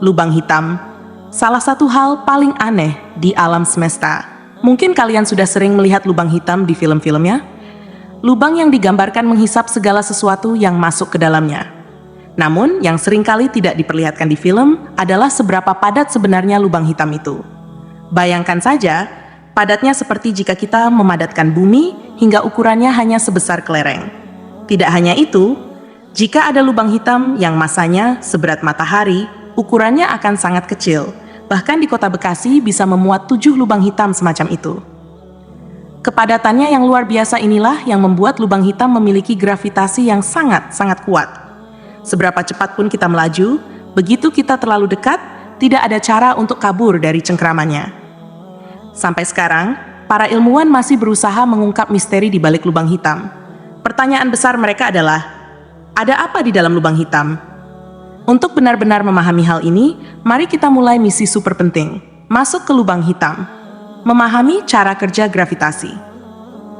Lubang hitam, salah satu hal paling aneh di alam semesta. Mungkin kalian sudah sering melihat lubang hitam di film-filmnya. Lubang yang digambarkan menghisap segala sesuatu yang masuk ke dalamnya. Namun, yang seringkali tidak diperlihatkan di film adalah seberapa padat sebenarnya lubang hitam itu. Bayangkan saja, padatnya seperti jika kita memadatkan bumi hingga ukurannya hanya sebesar kelereng. Tidak hanya itu, jika ada lubang hitam yang masanya seberat matahari, ukurannya akan sangat kecil. Bahkan di kota Bekasi bisa memuat 7 lubang hitam semacam itu. Kepadatannya yang luar biasa inilah yang membuat lubang hitam memiliki gravitasi yang sangat-sangat kuat. Seberapa cepat pun kita melaju, begitu kita terlalu dekat, tidak ada cara untuk kabur dari cengkramannya. Sampai sekarang, para ilmuwan masih berusaha mengungkap misteri di balik lubang hitam. Pertanyaan besar mereka adalah, ada apa di dalam lubang hitam? Untuk benar-benar memahami hal ini, mari kita mulai misi super penting, masuk ke lubang hitam. Memahami cara kerja gravitasi.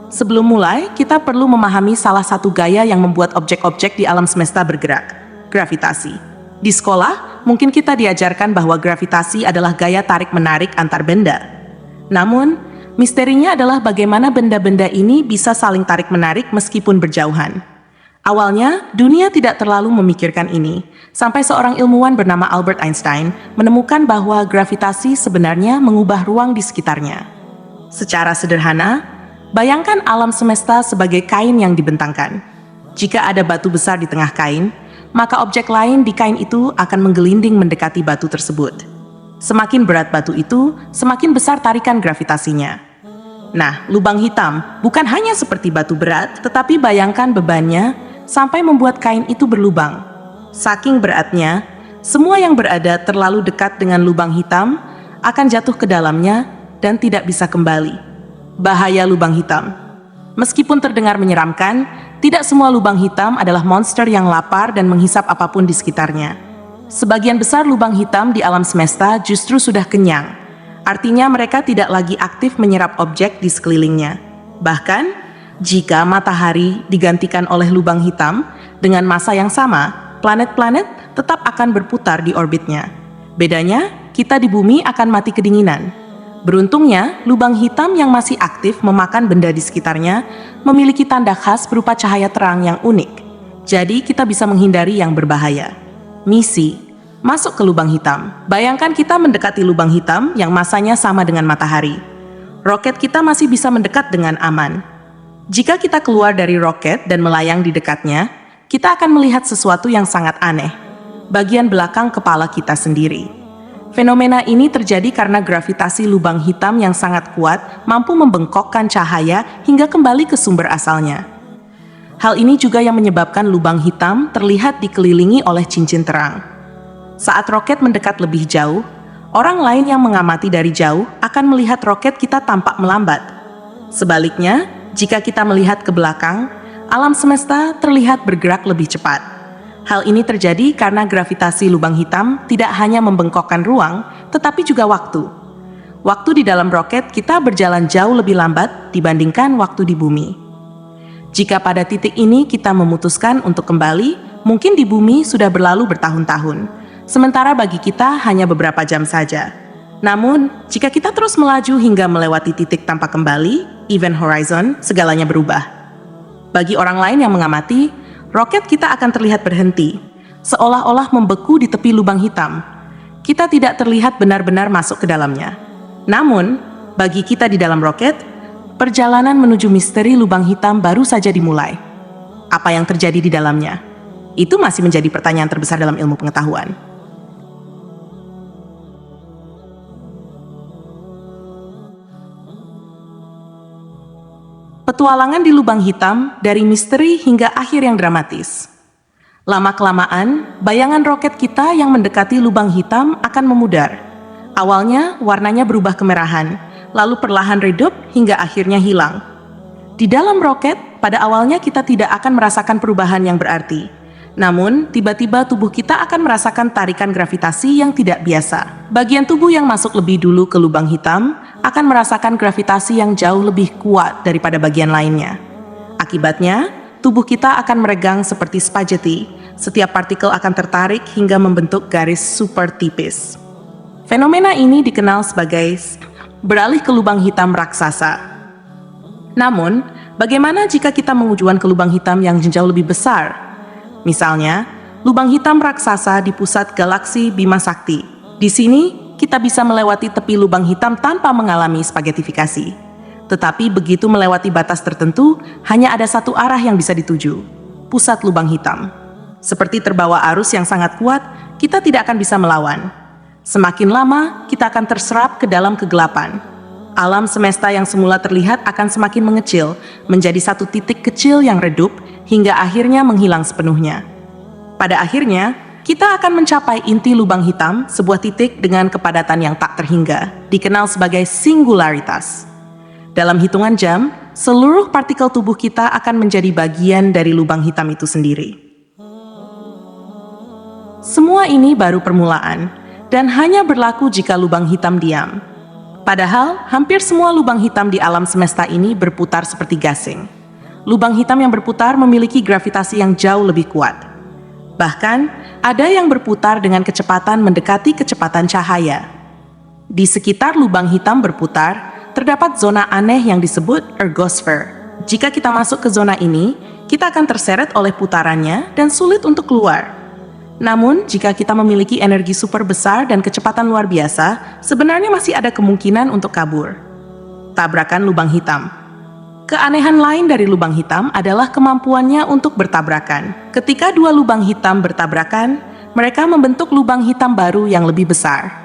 Sebelum mulai, kita perlu memahami salah satu gaya yang membuat objek-objek di alam semesta bergerak, gravitasi. Di sekolah, mungkin kita diajarkan bahwa gravitasi adalah gaya tarik-menarik antar benda. Namun, misterinya adalah bagaimana benda-benda ini bisa saling tarik-menarik meskipun berjauhan. Awalnya, dunia tidak terlalu memikirkan ini, sampai seorang ilmuwan bernama Albert Einstein menemukan bahwa gravitasi sebenarnya mengubah ruang di sekitarnya. Secara sederhana, bayangkan alam semesta sebagai kain yang dibentangkan. Jika ada batu besar di tengah kain, maka objek lain di kain itu akan menggelinding mendekati batu tersebut. Semakin berat batu itu, semakin besar tarikan gravitasinya. Nah, lubang hitam bukan hanya seperti batu berat, tetapi bayangkan bebannya sampai membuat kain itu berlubang. Saking beratnya, semua yang berada terlalu dekat dengan lubang hitam akan jatuh ke dalamnya dan tidak bisa kembali. Bahaya lubang hitam. Meskipun terdengar menyeramkan, tidak semua lubang hitam adalah monster yang lapar dan menghisap apapun di sekitarnya. Sebagian besar lubang hitam di alam semesta justru sudah kenyang. Artinya mereka tidak lagi aktif menyerap objek di sekelilingnya. Bahkan, jika matahari digantikan oleh lubang hitam dengan massa yang sama, planet-planet tetap akan berputar di orbitnya. Bedanya, kita di bumi akan mati kedinginan. Beruntungnya, lubang hitam yang masih aktif memakan benda di sekitarnya memiliki tanda khas berupa cahaya terang yang unik. Jadi, kita bisa menghindari yang berbahaya. Misi: masuk ke lubang hitam. Bayangkan kita mendekati lubang hitam yang massanya sama dengan matahari. Roket kita masih bisa mendekat dengan aman. Jika kita keluar dari roket dan melayang di dekatnya, kita akan melihat sesuatu yang sangat aneh. Bagian belakang kepala kita sendiri. Fenomena ini terjadi karena gravitasi lubang hitam yang sangat kuat mampu membengkokkan cahaya hingga kembali ke sumber asalnya. Hal ini juga yang menyebabkan lubang hitam terlihat dikelilingi oleh cincin terang. Saat roket mendekat lebih jauh, orang lain yang mengamati dari jauh akan melihat roket kita tampak melambat. Sebaliknya, jika kita melihat ke belakang, alam semesta terlihat bergerak lebih cepat. Hal ini terjadi karena gravitasi lubang hitam tidak hanya membengkokkan ruang, tetapi juga waktu. Waktu di dalam roket kita berjalan jauh lebih lambat dibandingkan waktu di bumi. Jika pada titik ini kita memutuskan untuk kembali, mungkin di bumi sudah berlalu bertahun-tahun, sementara bagi kita hanya beberapa jam saja. Namun, jika kita terus melaju hingga melewati titik tanpa kembali, event horizon, segalanya berubah. Bagi orang lain yang mengamati, roket kita akan terlihat berhenti, seolah-olah membeku di tepi lubang hitam. Kita tidak terlihat benar-benar masuk ke dalamnya. Namun, bagi kita di dalam roket, perjalanan menuju misteri lubang hitam baru saja dimulai. Apa yang terjadi di dalamnya? Itu masih menjadi pertanyaan terbesar dalam ilmu pengetahuan. Petualangan di lubang hitam dari misteri hingga akhir yang dramatis. Lama-kelamaan, bayangan roket kita yang mendekati lubang hitam akan memudar. Awalnya, warnanya berubah kemerahan, lalu perlahan redup hingga akhirnya hilang. Di dalam roket, pada awalnya kita tidak akan merasakan perubahan yang berarti. Namun, tiba-tiba tubuh kita akan merasakan tarikan gravitasi yang tidak biasa. Bagian tubuh yang masuk lebih dulu ke lubang hitam akan merasakan gravitasi yang jauh lebih kuat daripada bagian lainnya. Akibatnya, tubuh kita akan meregang seperti spaghetti, Setiap partikel akan tertarik hingga membentuk garis super tipis. Fenomena ini dikenal sebagai beralih ke lubang hitam raksasa. Namun, bagaimana jika kita mengujuan ke lubang hitam yang jauh lebih besar? Misalnya, lubang hitam raksasa di pusat galaksi Bima Sakti. Di sini, kita bisa melewati tepi lubang hitam tanpa mengalami spagetifikasi. Tetapi begitu melewati batas tertentu, hanya ada satu arah yang bisa dituju, pusat lubang hitam. Seperti terbawa arus yang sangat kuat, kita tidak akan bisa melawan. Semakin lama, kita akan terserap ke dalam kegelapan. Alam semesta yang semula terlihat akan semakin mengecil, menjadi satu titik kecil yang redup, hingga akhirnya menghilang sepenuhnya. Pada akhirnya, kita akan mencapai inti lubang hitam, sebuah titik dengan kepadatan yang tak terhingga, dikenal sebagai singularitas. Dalam hitungan jam, seluruh partikel tubuh kita akan menjadi bagian dari lubang hitam itu sendiri. Semua ini baru permulaan, dan hanya berlaku jika lubang hitam diam. Padahal, hampir semua lubang hitam di alam semesta ini berputar seperti gasing. Lubang hitam yang berputar memiliki gravitasi yang jauh lebih kuat. Bahkan, ada yang berputar dengan kecepatan mendekati kecepatan cahaya. Di sekitar lubang hitam berputar, terdapat zona aneh yang disebut ergosphere. Jika kita masuk ke zona ini, kita akan terseret oleh putarannya dan sulit untuk keluar. Namun, jika kita memiliki energi super besar dan kecepatan luar biasa, sebenarnya masih ada kemungkinan untuk kabur. Tabrakan lubang hitam. Keanehan lain dari lubang hitam adalah kemampuannya untuk bertabrakan. Ketika dua lubang hitam bertabrakan, mereka membentuk lubang hitam baru yang lebih besar.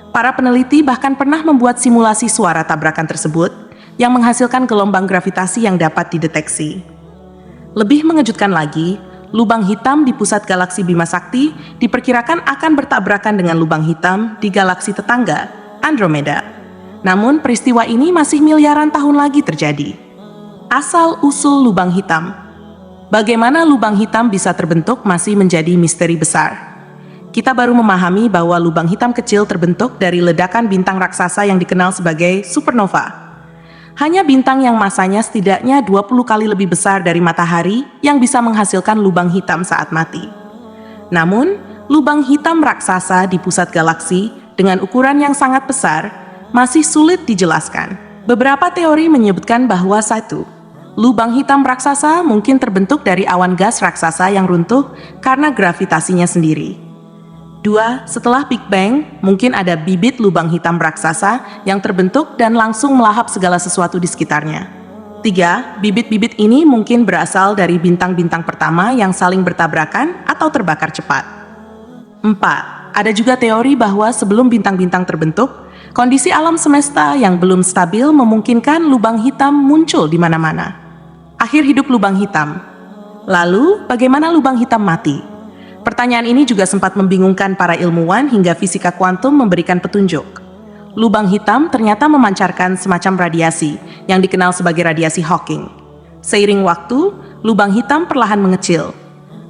Para peneliti bahkan pernah membuat simulasi suara tabrakan tersebut yang menghasilkan gelombang gravitasi yang dapat dideteksi. Lebih mengejutkan lagi, lubang hitam di pusat galaksi Bima Sakti diperkirakan akan bertabrakan dengan lubang hitam di galaksi tetangga, Andromeda. Namun peristiwa ini masih miliaran tahun lagi terjadi. Asal-usul lubang hitam. Bagaimana lubang hitam bisa terbentuk masih menjadi misteri besar. Kita baru memahami bahwa lubang hitam kecil terbentuk dari ledakan bintang raksasa yang dikenal sebagai supernova. Hanya bintang yang masanya setidaknya 20 kali lebih besar dari matahari yang bisa menghasilkan lubang hitam saat mati. Namun, lubang hitam raksasa di pusat galaksi dengan ukuran yang sangat besar masih sulit dijelaskan. Beberapa teori menyebutkan bahwa satu, lubang hitam raksasa mungkin terbentuk dari awan gas raksasa yang runtuh karena gravitasinya sendiri. 2. Setelah Big Bang, mungkin ada bibit lubang hitam raksasa yang terbentuk dan langsung melahap segala sesuatu di sekitarnya. 3. Bibit-bibit ini mungkin berasal dari bintang-bintang pertama yang saling bertabrakan atau terbakar cepat. 4. Ada juga teori bahwa sebelum bintang-bintang terbentuk, kondisi alam semesta yang belum stabil memungkinkan lubang hitam muncul di mana-mana. Akhir hidup lubang hitam. Lalu, bagaimana lubang hitam mati? Pertanyaan ini juga sempat membingungkan para ilmuwan hingga fisika kuantum memberikan petunjuk. Lubang hitam ternyata memancarkan semacam radiasi yang dikenal sebagai radiasi Hawking. Seiring waktu, lubang hitam perlahan mengecil.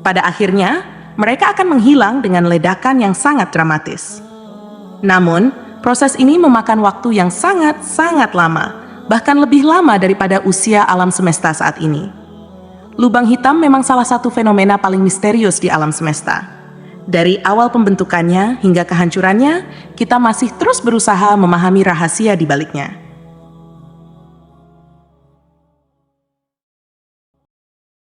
Pada akhirnya, mereka akan menghilang dengan ledakan yang sangat dramatis. Namun, proses ini memakan waktu yang sangat-sangat lama, bahkan lebih lama daripada usia alam semesta saat ini. Lubang hitam memang salah satu fenomena paling misterius di alam semesta. Dari awal pembentukannya hingga kehancurannya, kita masih terus berusaha memahami rahasia di baliknya.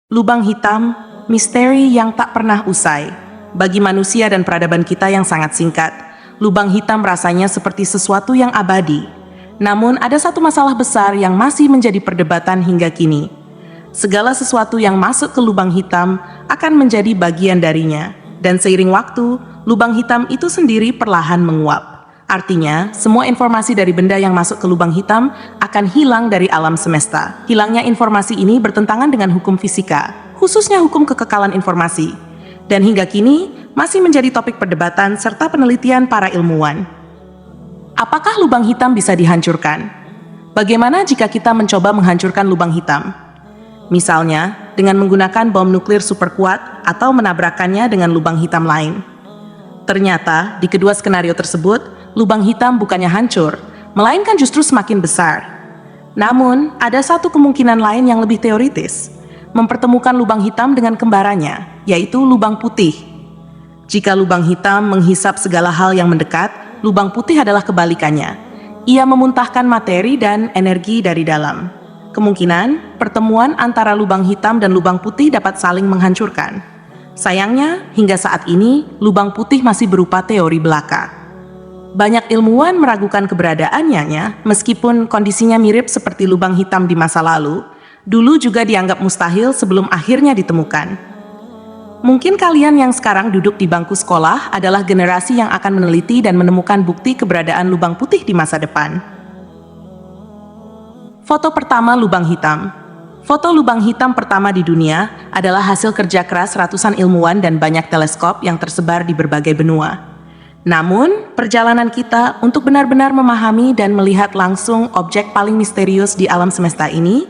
Lubang hitam, misteri yang tak pernah usai. Bagi manusia dan peradaban kita yang sangat singkat, lubang hitam rasanya seperti sesuatu yang abadi. Namun ada satu masalah besar yang masih menjadi perdebatan hingga kini. Segala sesuatu yang masuk ke lubang hitam akan menjadi bagian darinya, dan seiring waktu, lubang hitam itu sendiri perlahan menguap. Artinya, semua informasi dari benda yang masuk ke lubang hitam akan hilang dari alam semesta. Hilangnya informasi ini bertentangan dengan hukum fisika, khususnya hukum kekekalan informasi, dan hingga kini masih menjadi topik perdebatan serta penelitian para ilmuwan. Apakah lubang hitam bisa dihancurkan? Bagaimana jika kita mencoba menghancurkan lubang hitam? Misalnya, dengan menggunakan bom nuklir super kuat atau menabrakkannya dengan lubang hitam lain. Ternyata, di kedua skenario tersebut, lubang hitam bukannya hancur, melainkan justru semakin besar. Namun, ada satu kemungkinan lain yang lebih teoritis, mempertemukan lubang hitam dengan kembarannya, yaitu lubang putih. Jika lubang hitam menghisap segala hal yang mendekat, lubang putih adalah kebalikannya. Ia memuntahkan materi dan energi dari dalam. Kemungkinan pertemuan antara lubang hitam dan lubang putih dapat saling menghancurkan. Sayangnya, hingga saat ini, lubang putih masih berupa teori belaka. Banyak ilmuwan meragukan keberadaannya, meskipun kondisinya mirip seperti lubang hitam di masa lalu, dulu juga dianggap mustahil sebelum akhirnya ditemukan. Mungkin kalian yang sekarang duduk di bangku sekolah adalah generasi yang akan meneliti dan menemukan bukti keberadaan lubang putih di masa depan. Foto pertama lubang hitam. Foto lubang hitam pertama di dunia adalah hasil kerja keras ratusan ilmuwan dan banyak teleskop yang tersebar di berbagai benua. Namun, perjalanan kita untuk benar-benar memahami dan melihat langsung objek paling misterius di alam semesta ini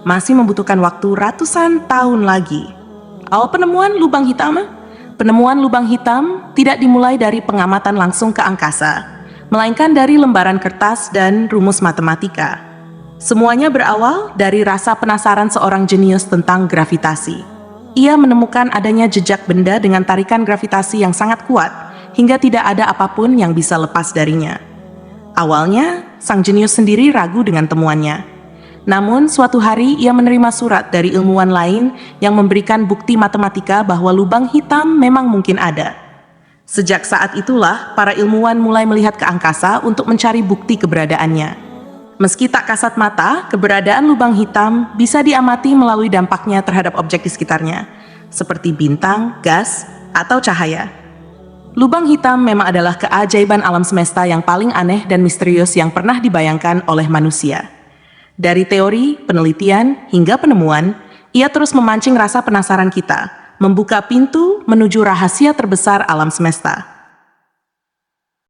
masih membutuhkan waktu ratusan tahun lagi. Penemuan lubang hitam? Penemuan lubang hitam tidak dimulai dari pengamatan langsung ke angkasa, melainkan dari lembaran kertas dan rumus matematika. Semuanya berawal dari rasa penasaran seorang jenius tentang gravitasi. Ia menemukan adanya jejak benda dengan tarikan gravitasi yang sangat kuat, hingga tidak ada apapun yang bisa lepas darinya. Awalnya, sang jenius sendiri ragu dengan temuannya. Namun, suatu hari ia menerima surat dari ilmuwan lain yang memberikan bukti matematika bahwa lubang hitam memang mungkin ada. Sejak saat itulah, para ilmuwan mulai melihat ke angkasa untuk mencari bukti keberadaannya. Meski tak kasat mata, keberadaan lubang hitam bisa diamati melalui dampaknya terhadap objek di sekitarnya, seperti bintang, gas, atau cahaya. Lubang hitam memang adalah keajaiban alam semesta yang paling aneh dan misterius yang pernah dibayangkan oleh manusia. Dari teori, penelitian, hingga penemuan, ia terus memancing rasa penasaran kita, membuka pintu menuju rahasia terbesar alam semesta.